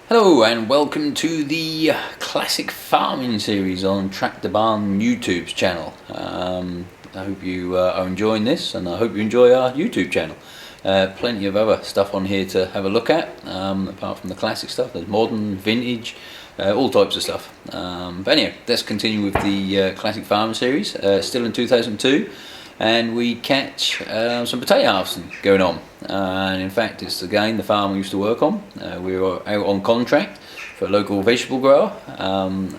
Hello and welcome to the classic farming series on Tractor Barn YouTube's channel. I hope you are enjoying this, and I hope you enjoy our YouTube channel. Plenty of other stuff on here to have a look at, apart from the classic stuff. There's modern, vintage, all types of stuff. But anyway, let's continue with the classic farming series, still in 2002. And we catch some potato harvesting going on, and in fact it's again the farm we used to work on. We were out on contract for a local vegetable grower,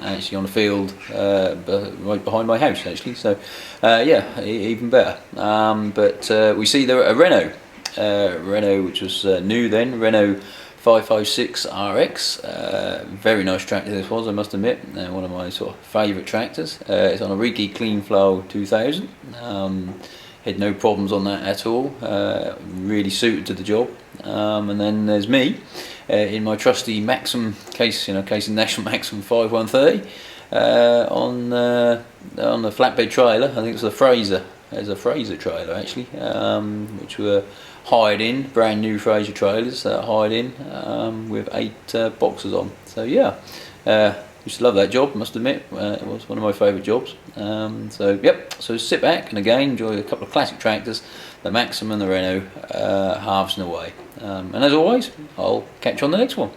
actually on the field right behind my house actually, so yeah, even better. But we see there a Renault which was new then, Renault 556 RX, very nice tractor this was, I must admit, one of my sort of favourite tractors. It's on a Reekie Cleanflow 2000, had no problems on that at all, really suited to the job. And then there's me in my trusty Maxxum Case, Case IH Maxxum 5130 on the flatbed trailer. I think it's a Fraser. There's a Fraser trailer actually, which were hired in, brand new Fraser trailers hired in, with 8 boxes on. So yeah, used to love that job, must admit. It was one of my favourite jobs. So yep, so sit back and again enjoy a couple of classic tractors, the Maxxum and the Renault, harvesting away. And as always, I'll catch you on the next one.